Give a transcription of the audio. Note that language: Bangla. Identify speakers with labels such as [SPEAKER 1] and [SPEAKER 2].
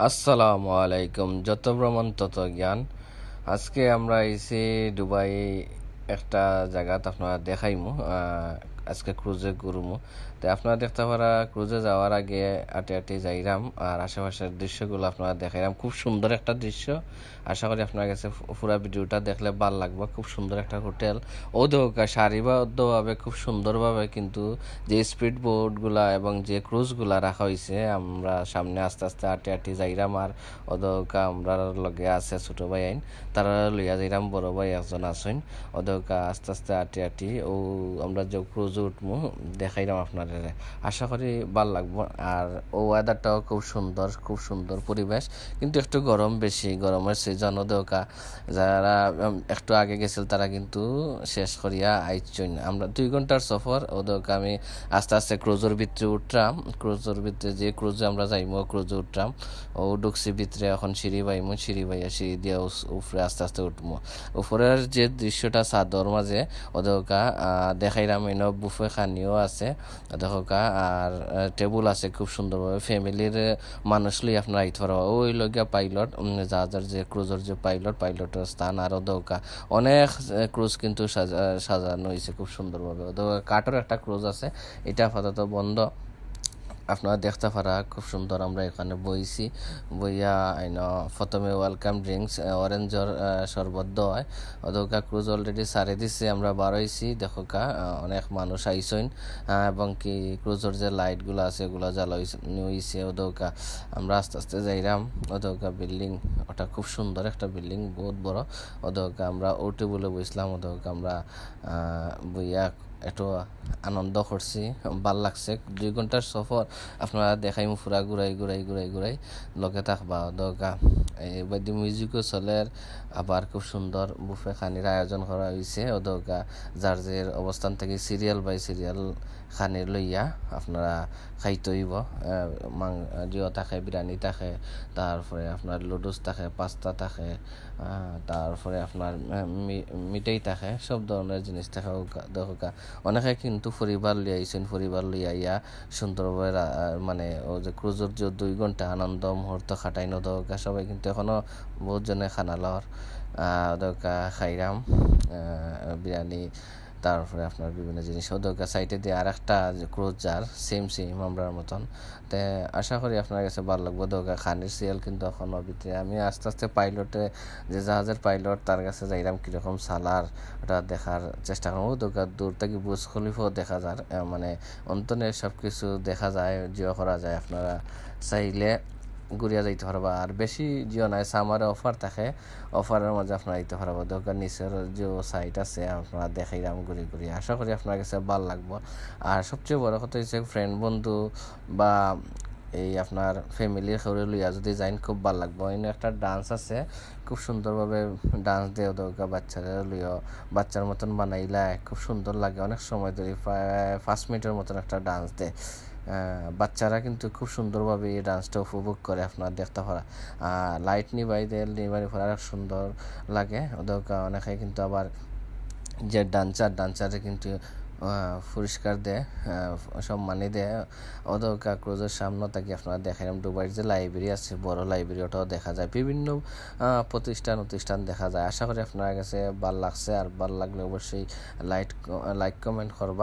[SPEAKER 1] আসসালামু আলাইকুম। যত ভ্রমণ তত জ্ঞান। আজকে আমরা এসে দুবাই একটা জায়গাত আপনারা দেখাইমু। আজকে ক্রুজে ঘুরমু। তো আপনারা দেখতে পারা ক্রুজে যাওয়ার আগে আটে আটে যাইরাম আর আশেপাশের দৃশ্যগুলো আপনারা দেখাইরাম। খুব সুন্দর একটা দৃশ্য। আশা করি আপনার কাছে পুরা ভিডিওটা দেখলে ভালো লাগবে। খুব সুন্দর একটা হোটেল। ও দোকা সারিবদ্ধভাবে খুব সুন্দরভাবে কিন্তু যে স্পিড বোটগুলা এবং যে ক্রুজগুলা রাখা হয়েছে, আমরা সামনে আস্তে আস্তে আটে আটে যাইরাম। আর ওদৌকা আমরা লগে আছে ছোট ভাই আইন, তারা লইয়া যাইরাম, বড় ভাই একজন আসেন। ওদৌকা আস্তে আস্তে আটে আটি ও আমরা যে ক্রুজে উঠমু দেখাইলাম আপনাদের। আশা করি ভাল লাগবো। আর ও ওয়েদারটাও খুব সুন্দর, খুব সুন্দর পরিবেশ, কিন্তু একটু গরম বেশি। গরমের সিজন ওদৌকা যারা একটু আগে গেছিল তারা কিন্তু শেষ করিয়া আইচন। আমরা 2 ঘন্টার সফর। ওদৌকা আমি আস্তে আস্তে ক্রুজের ভিতরে উঠলাম। ক্রুজের ভিতরে যে ক্রুজে আমরা যাইমু ক্রুজে উঠলাম। ও ঢুকছি ভিতরে, এখন সিঁড়ি বাইমু, সিঁড়ি বাইয়া সিঁড়ি দিয়ে উপরে আস্তে আস্তে উঠমু। উপরের যে দৃশ্যটা চাদর মাঝে ওদৌকা দেখাইলাম। এনে বুফে খানিও আছে দেখোকা, আর টেবুল আছে খুব সুন্দরভাবে। ফ্যামিলির মানুষ লই আপনারা আইতে পারবা। ওই লগিয়া পাইলট, জাহাজের যে ক্রুজের যে পাইলটের স্থান। আর ওদৌকা অনেক ক্রুজ কিন্তু সাজানো হয়েছে খুব সুন্দরভাবে। ওদৌকা কাঠের একটা ক্রুজ আছে, এটা আপাতত বন্ধ। আপনারা দেখতে পারা খুব সুন্দর। আমরা এখানে বইছি, বইয়া আইন প্রথমে ওয়েলকাম ড্রিঙ্কস অরেঞ্জর শরবত দেওয়া। ওদৌকা ক্রুজ অলরেডি সারে দিছে, আমরা বারোইছি। দেখোকা অনেক মানুষ আইসইন, এবং কি ক্রুজের যে লাইটগুলো আছে এগুলো জ্বালাইছে। ওদৌকা আমরা আস্তে আস্তে যাইরাম। ওদৌকা বিল্ডিং, ওটা খুব সুন্দর একটা বিল্ডিং, বহুত বড়। ওদৌকা আমরা ওটি বলে বইছিলাম। ওদৌকা আমরা বইয়া একটু আনন্দ করছি, ভাল লাগছে। 2 ঘন্টার সফর আপনারা দেখাই পুরা ঘুরাই লগে থাকবা। দরকা বাদ্য মিউজিকও চলে। আবার খুব সুন্দর বুফে খানির আয়োজন করা হয়েছে। ওদরকা যার যে অবস্থান থেকে সিরিয়াল বাই সিরিয়াল খানির লইয়া আপনারা খাইতে হইব। জিও থাকে, বিরিয়ানি থাকে, তারপরে আপনার লুডুস থাকে, পাস্তা থাকে, তারপরে আপনার মিঠাই থাকে, সব ধরনের জিনিস থাকে। দেখা অনেকে কিন্তু পরিবার লিয়ে আইছেন, পরিবার লিয়ে আইয়া সুন্দরভাবে মানে ও যে ক্রুজের যে 2 ঘন্টা আনন্দ মুহূর্ত খাটাইনো দরকার। সবাই কিন্তু এখনো বহুত জনে খানা লওয়ার দরকা খাইরাম বিরিয়ানি, তারপরে আপনার বিভিন্ন জিনিস। ওদরকার সাইডে দিয়ে আর একটা ক্রুজ যার সেম আমরার মতন। তো আশা করি আপনার কাছে ভালো লাগবে। দরকার খানির সিরিয়াল কিন্তু এখনো ভিতরে। আমি আস্তে আস্তে পাইলটে, যে জাহাজের পাইলট, তার কাছে যাইরাম কীরকম সালার ওটা দেখার চেষ্টা করবো। দরকার দূর থেকে বুর্জ খলিফাও দেখা যায়, মানে অন্তনে সব কিছু দেখা যায়, জিও করা যায়। আপনারা চাইলে ঘুরিয়া যাইতে পারবা। আর বেশি জিও নাই, সামারে অফার থাকে, অফারের মাঝে আপনারা যাইতে পারবা। দরকার নিচের যে সাইট আছে আপনারা দেখাইলাম ঘুরি। আশা করি আপনার কাছে ভালো লাগবো। আর সবচেয়ে বড় কথা হচ্ছে ফ্রেন্ড বন্ধু বা এই আপনার ফ্যামিলির খেউরে লইয়া যদি যাইন খুব ভালো লাগবো। এনে একটা ডান্স আছে, খুব সুন্দরভাবে ডান্স দিয়ে দরকার। বাচ্চারা লইয়া বাচ্চার মতন বানাইলা খুব সুন্দর লাগে। অনেক সময় ধরে প্রায় 5 মিনিটের মতন একটা ডান্স দেয়। বাচ্চারা কিন্তু খুব সুন্দরভাবে এই ডান্সটা উপভোগ করে, আপনার দেখতে পারা। লাইট নিবাই পরে অনেক সুন্দর লাগে। ওদের অনেকে কিন্তু আবার যে ডান্সারে কিন্তু পুরস্কার দেয়, সম্মানী দেয়। ওদের ক্রুজের সামনে থাকি আপনারা দেখালাম। দুবাইয়ের যে লাইব্রেরি আছে, বড় লাইব্রেরি, ওটাও দেখা যায়। বিভিন্ন প্রতিষ্ঠান দেখা যায়। আশা করি আপনার কাছে ভালো লাগছে। আর ভালো লাগলে অবশ্যই লাইক কমেন্ট করবা।